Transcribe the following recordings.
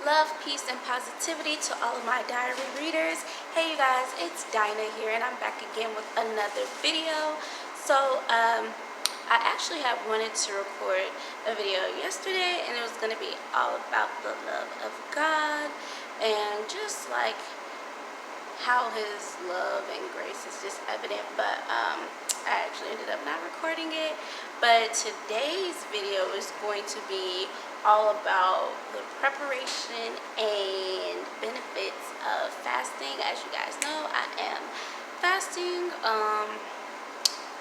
Love, peace, and positivity to all of my diary readers. Hey you guys, it's Dinah here and I'm back again with another video. I actually had wanted to record a video yesterday and it was going to be all about the love of God and just like how his love and grace is just evident, but I actually ended up not recording it. But today's video is going to be all about the preparation and benefits of fasting. As you guys know, I am fasting.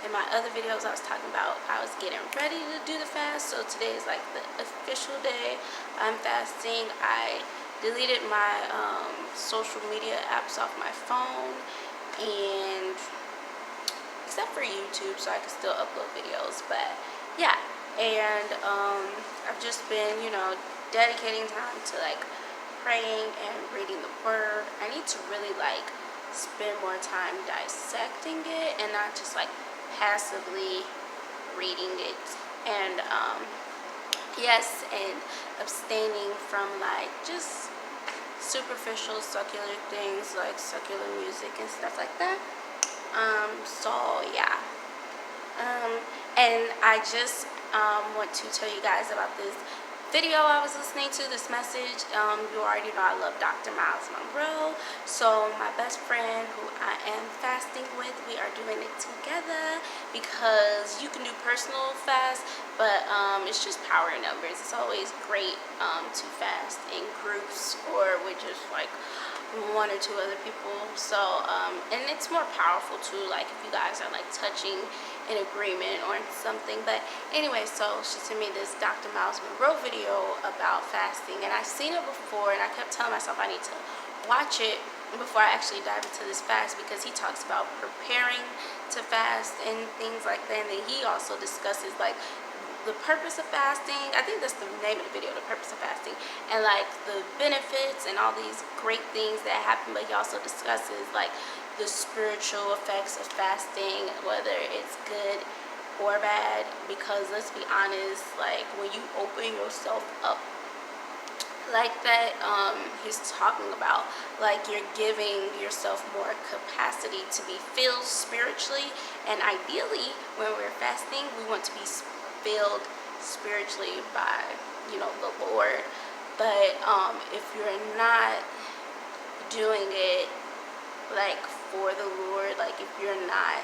In my other videos I was talking about I was getting ready to do the fast, so today is like the official day I'm fasting. I deleted my social media apps off my phone, and except for YouTube, so I can still upload videos. But yeah, and I've just been, dedicating time to like praying and reading the word. I need to really like spend more time dissecting it and not just like passively reading it. And yes, and abstaining from like just superficial secular things like secular music and stuff like that. So yeah, and I just want to tell you guys about this video I was listening to, this message. You already know I love Dr. Miles Monroe, so my best friend who I am fasting with, we are doing it together because you can do personal fast, but it's just power in numbers. It's always great to fast in groups or with just like one or two other people. So and it's more powerful too, like if you guys are like touching in agreement or something. But anyway, so she sent me this Dr. Miles Monroe video about fasting, and I've seen it before and I kept telling myself I need to watch it before I actually dive into this fast, because he talks about preparing to fast and things like that. And then he also discusses like the purpose of fasting. I think that's the name of the video, the purpose of fasting, and like the benefits and all these great things that happen. But he also discusses like the spiritual effects of fasting, whether it's good or bad, because let's be honest, like when you open yourself up like that, he's talking about like you're giving yourself more capacity to be filled spiritually. And ideally when we're fasting, we want to be filled spiritually by the Lord. But if you're not doing it like for the Lord, like if you're not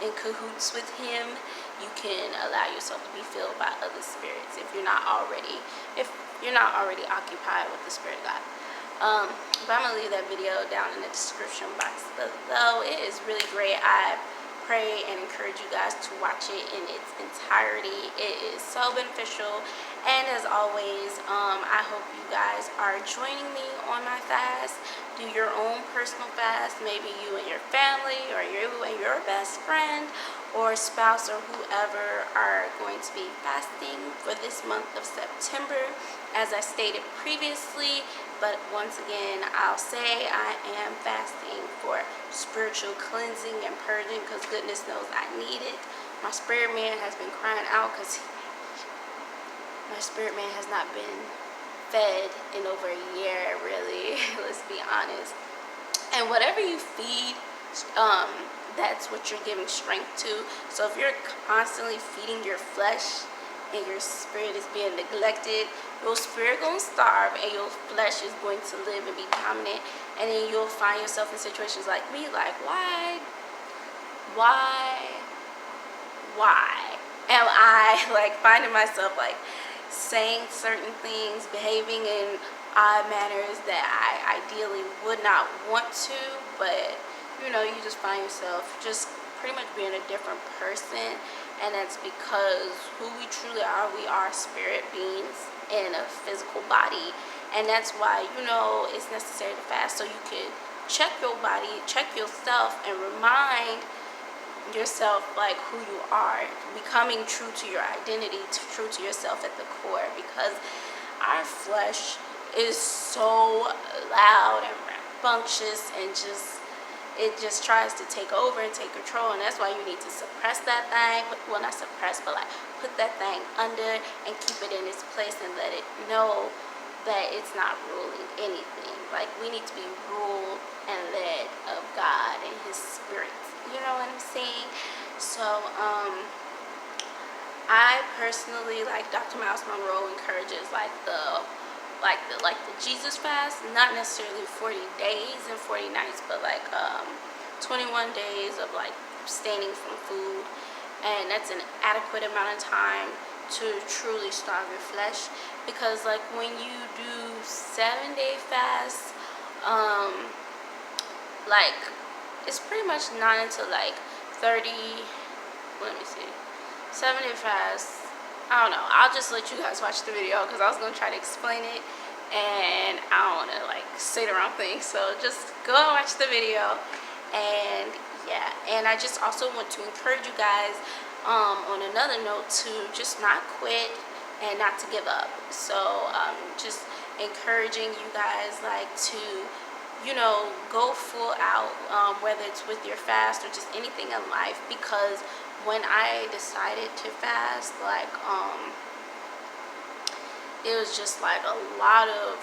in cahoots with him, you can allow yourself to be filled by other spirits if you're not already occupied with the Spirit of God. But I'm gonna leave that video down in the description box below. It is really great. I pray and encourage you guys to watch it in its entirety. It is so beneficial. And as always, I hope you guys are joining me on my fast. Do your own personal fast. Maybe you and your family, or you and your best friend or spouse or whoever are going to be fasting for this month of September, as I stated previously. But once again, I'll say I am fasting for spiritual cleansing and purging, because goodness knows I need it. My spirit man has been crying out because my spirit man has not been fed in over a year, really. Let's be honest. And whatever you feed, that's what you're giving strength to. So if you're constantly feeding your flesh and your spirit is being neglected, your spirit gonna starve and your flesh is going to live and be dominant. And then you'll find yourself in situations like me, like why am I like finding myself like saying certain things, behaving in odd manners that I ideally would not want to, but you just find yourself just pretty much being a different person. And that's because who we truly are, we are spirit beings in a physical body. And that's why it's necessary to fast, so you can check your body, check yourself, and remind yourself like who you are, becoming true to your identity, true to yourself at the core. Because our flesh is so loud and rambunctious, and it just tries to take over and take control. And that's why you need to suppress that thing. Well, not suppress, but like put that thing under and keep it in its place and let it know that it's not ruling anything. Like, we need to be ruled and led of God and his spirit. You know what I'm saying? So I personally, like Dr. Miles Monroe encourages the Jesus fast, not necessarily 40 days and 40 nights, but like 21 days of like abstaining from food, and that's an adequate amount of time to truly starve your flesh. Because like when you do 7-day fast, like it's pretty much not until like 30, let me see, 7-day fast, I don't know, I'll just let you guys watch the video because I was going to try to explain it and I don't want to like say the wrong thing, so just go and watch the video. And yeah, and I just also want to encourage you guys on another note to just not quit and not to give up. So just encouraging you guys like to, you know, go full out, whether it's with your fast or just anything in life. Because when I decided to fast, like it was just like a lot of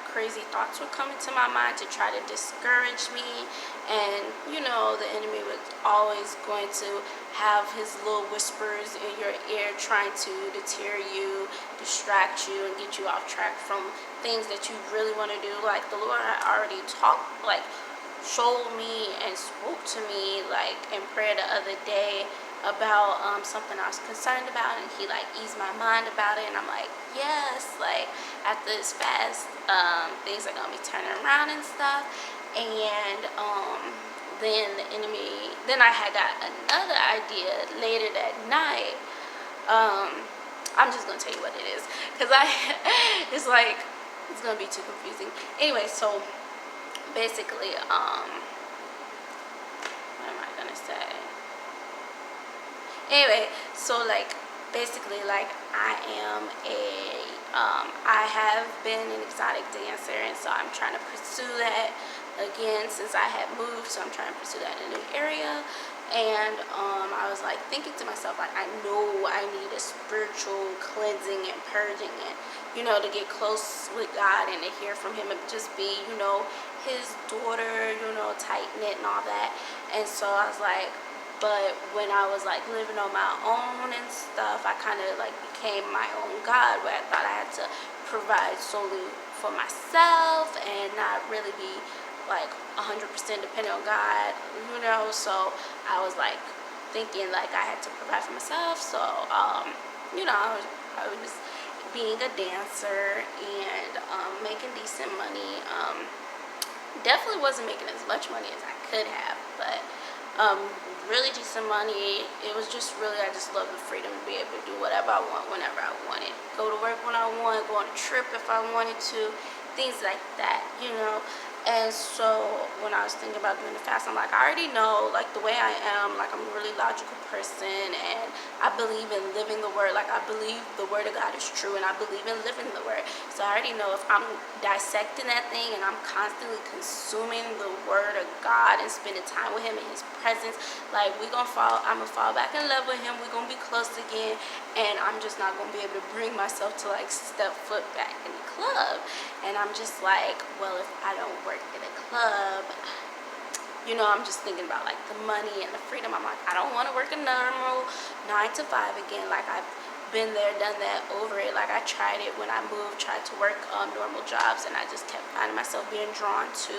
crazy thoughts would come into my mind to try to discourage me. And you know, the enemy was always going to have his little whispers in your ear trying to deter you, distract you, and get you off track from things that you really want to do. Like the Lord had already showed me and spoke to me like in prayer the other day about something I was concerned about, and he like eased my mind about it. And I'm like, yes, like after this fast, things are gonna be turning around and stuff. And then I had got another idea later that night. I'm just gonna tell you what it is, because it's like it's gonna be too confusing. Anyway, so basically, what am I gonna say? Anyway, so like basically, like I have been an exotic dancer, and so I'm trying to pursue that again since I had moved. So I'm trying to pursue that in a new area. And I was like thinking to myself, like, I know I need a spiritual cleansing and purging, and you know, to get close with God and to hear from him and just be, you know, his daughter, you know, tight knit and all that. And so I was like, but when I was like living on my own and stuff, I kind of like became my own God, where I thought I had to provide solely for myself and not really be like 100% dependent on God, you know. So I was like thinking like I had to provide for myself. So you know, I was being a dancer and making decent money. Definitely wasn't making as much money as I could have, but really decent money. It was just really, I just love the freedom to be able to do whatever I want whenever I wanted, go to work when I want, go on a trip if I wanted to, things like that, you know. And so when I was thinking about doing the fast, I'm like, I already know, like, the way I am, like, I'm a really logical person, and I believe in living the word. Like, I believe the word of God is true, and I believe in living the word. So I already know if I'm dissecting that thing and I'm constantly consuming the word of God and spending time with him in his presence, like, I'm gonna fall back in love with him. We're gonna be close again, and I'm just not gonna be able to bring myself to like step foot back in the club. And I'm just like, well, if I don't work at a club, you know, I'm just thinking about like the money and the freedom. I'm like, I don't want to work a normal 9 to 5 again. Like, I've been there, done that, over it. Like, I tried it when I moved, tried to work normal jobs, and I just kept finding myself being drawn to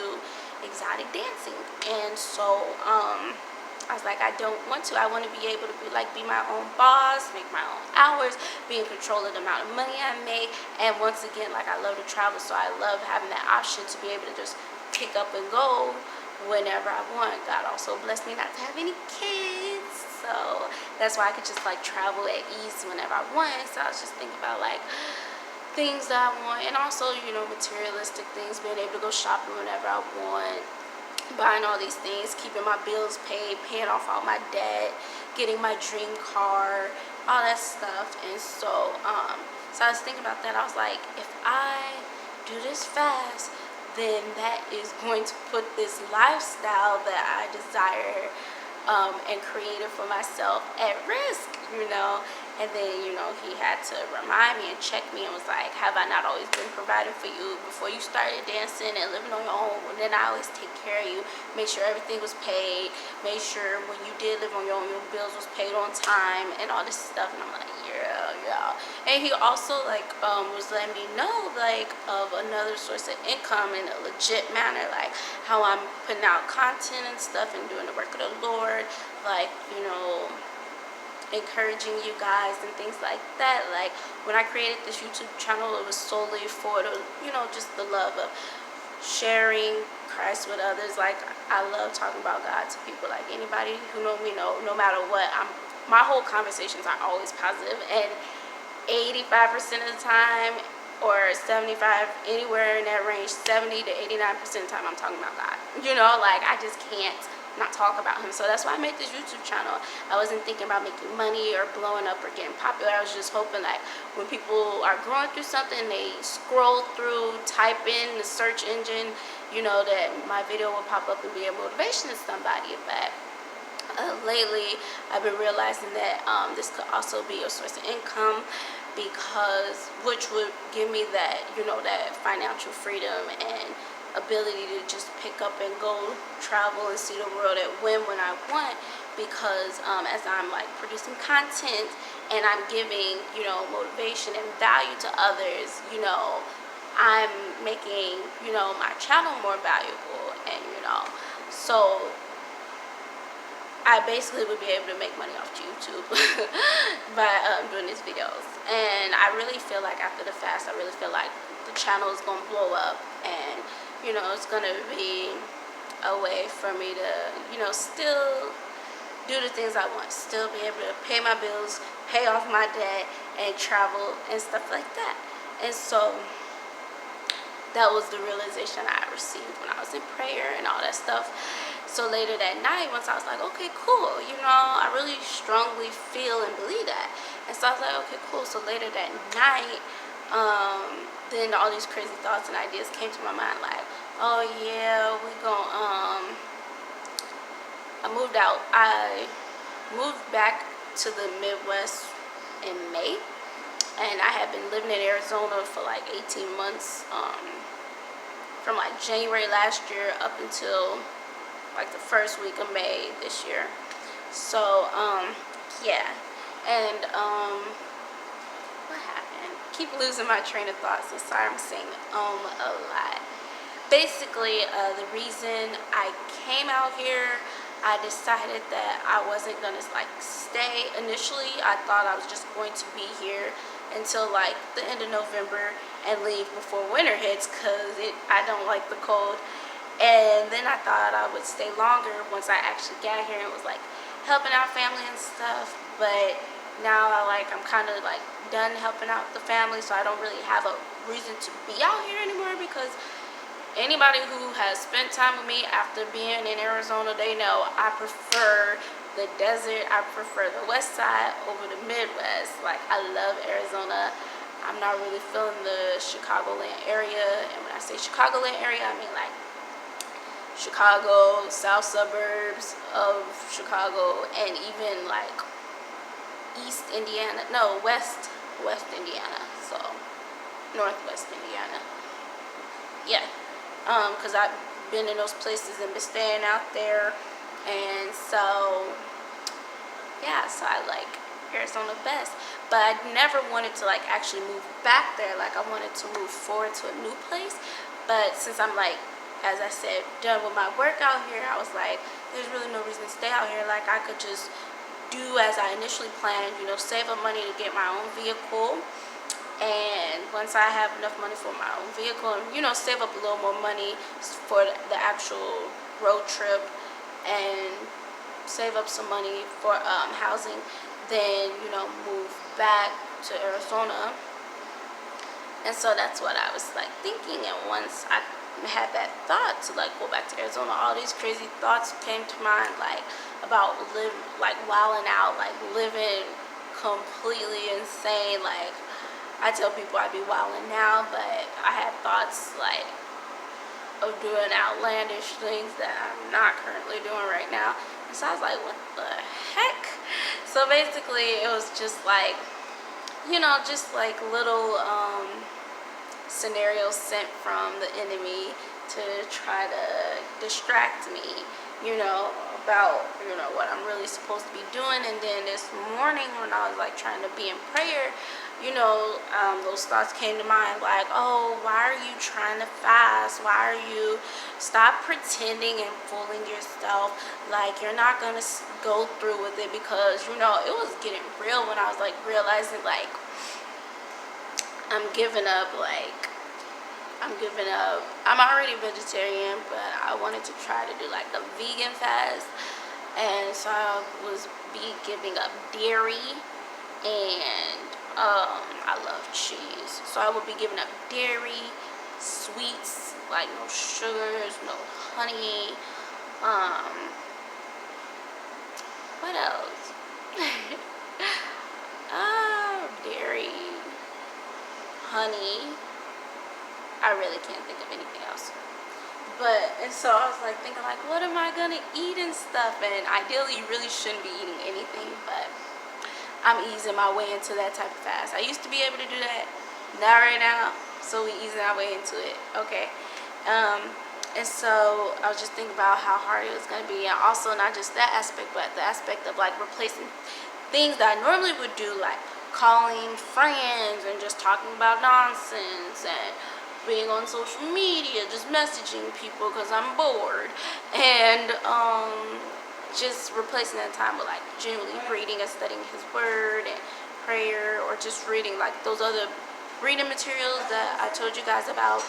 exotic dancing. And so I was like, I don't want to. I want to be able to be my own boss, make my own hours, be in control of the amount of money I make. And once again, like, I love to travel, so I love having that option to be able to just pick up and go whenever I want. God also blessed me not to have any kids, so that's why I could just like travel at ease whenever I want. So I was just thinking about like things that I want, and also, you know, materialistic things, being able to go shopping whenever I want, buying all these things, keeping my bills paid, paying off all my debt, getting my dream car, all that stuff. And so so I was thinking about that. I was like, if I do this fast, then that is going to put this lifestyle that I desire and created for myself at risk, you know. And then, you know, he had to remind me and check me and was like, have I not always been providing for you before you started dancing and living on your own? And then I always take care of you, make sure everything was paid, make sure when you did live on your own, your bills was paid on time and all this stuff. And I'm like, yeah. And he also like was letting me know like of another source of income in a legit manner, like how I'm putting out content and stuff and doing the work of the Lord, like, you know, encouraging you guys and things like that. Like when I created this YouTube channel, it was solely for the, you know, just the love of sharing Christ with others. Like I love talking about God to people. Like anybody who know me know, no matter what, my whole conversations are always positive, and 85% of the time, or 75, anywhere in that range, 70 to 89% of the time, I'm talking about God. You know, like I just can't not talk about him. So that's why I made this YouTube channel. I wasn't thinking about making money or blowing up or getting popular. I was just hoping like when people are going through something, they scroll through, type in the search engine, you know, that my video will pop up and be a motivation to somebody. But lately I've been realizing that this could also be a source of income, because which would give me that, you know, that financial freedom and ability to just pick up and go travel and see the world at when I want, because as I'm like producing content and I'm giving, you know, motivation and value to others, you know, I'm making, you know, my channel more valuable. And you know, so I basically would be able to make money off YouTube by doing these videos. And I really feel like after the fast, I really feel like the channel is going to blow up, and you know, it's going to be a way for me to, you know, still do the things I want, still be able to pay my bills, pay off my debt, and travel and stuff like that. And so that was the realization I received when I was in prayer and all that stuff. So later that night, once I was like, okay, cool, you know, I really strongly feel and believe that. And so I was like, okay, cool. So later that night, then all these crazy thoughts and ideas came to my mind, like, oh yeah, we gon' I moved out. I moved back to the Midwest in May, and I had been living in Arizona for like 18 months, from like January last year up until like the first week of May this year. So yeah. And what happened? Keep losing my train of thought, so sorry, I'm saying a lot. Basically, the reason I came out here, I decided that I wasn't gonna like stay initially. I thought I was just going to be here until like the end of November and leave before winter hits, because I don't like the cold. And then I thought I would stay longer once I actually got here and was like helping out family and stuff. But now I'm kind of like done helping out the family, so I don't really have a reason to be out here anymore, because anybody who has spent time with me after being in Arizona, they know I prefer the desert. I prefer the west side over the Midwest. Like, I love Arizona. I'm not really feeling the Chicagoland area. And when I say Chicagoland area, I mean like Chicago, south suburbs of Chicago, and even like East Indiana, no, West Indiana, so Northwest Indiana. Yeah, because I've been in those places and been staying out there, and so yeah, so I like Arizona best. But I never wanted to like actually move back there. Like, I wanted to move forward to a new place. But since I'm like, as I said, done with my work out here, I was like, there's really no reason to stay out here. Like, I could just do as I initially planned, you know, save up money to get my own vehicle. And once I have enough money for my own vehicle, and, you know, save up a little more money for the actual road trip, and save up some money for housing, then, you know, move back to Arizona. And so that's what I was like thinking. And once I had that thought to like go back to Arizona, all these crazy thoughts came to mind, like about wilding out, like living completely insane. Like, I tell people I be wilding now, but I had thoughts like of doing outlandish things that I'm not currently doing right now. And so I was like, what the heck? So basically, it was just like, just like little scenarios sent from the enemy to try to distract me, about, what I'm really supposed to be doing. And then this morning when I was like trying to be in prayer, those thoughts came to mind like, oh, why are you trying to fast? Why are you, stop pretending and fooling yourself like you're not gonna go through with it, because it was getting real when I was like realizing like I'm giving up. I'm already vegetarian, but I wanted to try to do like a vegan fast. And so I was giving up dairy, and I love cheese. So I would be giving up dairy, sweets, like no sugars, no honey. What else? Dairy, honey. I really can't think of anything else. And so I was like thinking like, what am I gonna eat and stuff? And ideally you really shouldn't be eating anything, but I'm easing my way into that type of fast. I used to be able to do that, not right now. So we easing our way into it, okay? And so I was just thinking about how hard it was gonna be, and also not just that aspect, but the aspect of like replacing things that I normally would do, like calling friends and just talking about nonsense, and being on social media, just messaging people because I'm bored, and just replacing that time with like genuinely reading and studying His Word and prayer, or just reading like those other reading materials that I told you guys about.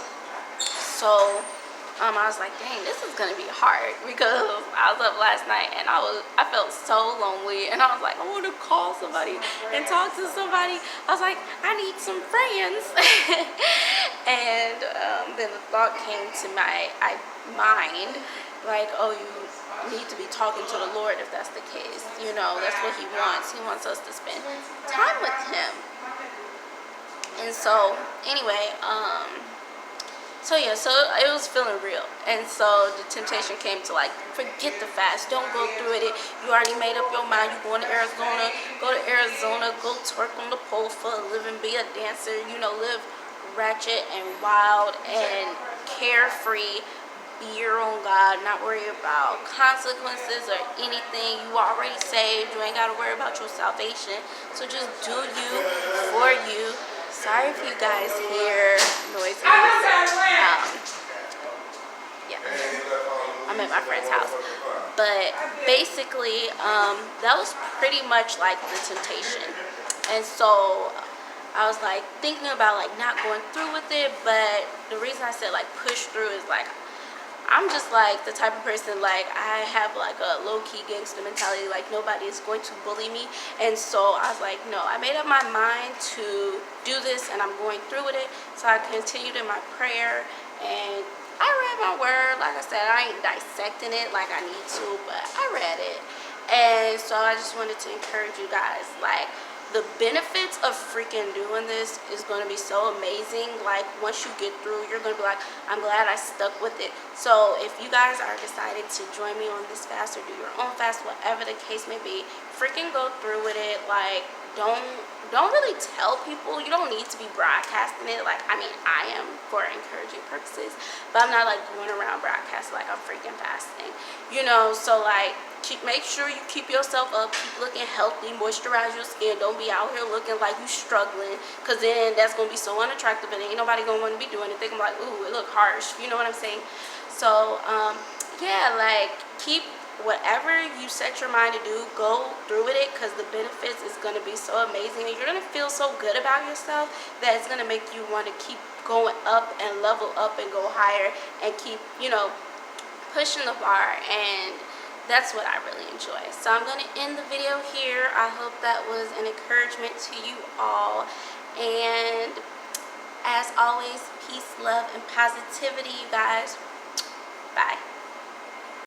So I was like, dang, this is gonna be hard, because I was up last night and I felt so lonely, and I was like, I want to call somebody and talk to somebody. I was like, I need some friends. And then the thought came to my mind, like, oh, you need to be talking to the Lord if that's the case. That's what He wants. He wants us to spend time with Him. And so anyway, so it was feeling real, and so the temptation came to like, forget the fast, don't go through it. You already made up your mind. You going to Arizona, go twerk on the pole for a living, be a dancer, live ratchet and wild and carefree. Be your own God, not worry about consequences or anything. You already saved. You ain't got to worry about your salvation. So just do you for you. Sorry if you guys hear noises. Yeah, I'm at my friend's house. But basically, that was pretty much like the temptation. And so I was like thinking about like not going through with it. But the reason I said like push through is like, I'm just like the type of person, like I have like a low-key gangster mentality, like nobody is going to bully me. And so I was like, no, I made up my mind to do this, and I'm going through with it. So I continued in my prayer, and I read my word. Like I said, I ain't dissecting it like I need to, but I read it. And so I just wanted to encourage you guys, like, the benefits of freaking doing this is going to be so amazing. Like, once you get through, you're going to be like, I'm glad I stuck with it. So if you guys are decided to join me on this fast or do your own fast, whatever the case may be, freaking go through with it. Like, don't really tell people. You don't need to be broadcasting it. Like, I mean, I am for encouraging purposes, but I'm not like going around broadcasting like I'm freaking fasting, so like, make sure you keep yourself up, keep looking healthy, moisturize your skin. Don't be out here looking like you struggling, because then that's going to be so unattractive, and ain't nobody going to want to be doing it. They're going to be like, ooh, it look harsh, you know what I'm saying? So yeah, like, keep whatever you set your mind to do, go through with it, because the benefits is going to be so amazing, and you're going to feel so good about yourself that it's going to make you want to keep going up and level up and go higher and keep pushing the bar. And that's what I really enjoy. So I'm going to end the video here. I hope that was an encouragement to you all, and as always, peace, love, and positivity, you guys. Bye.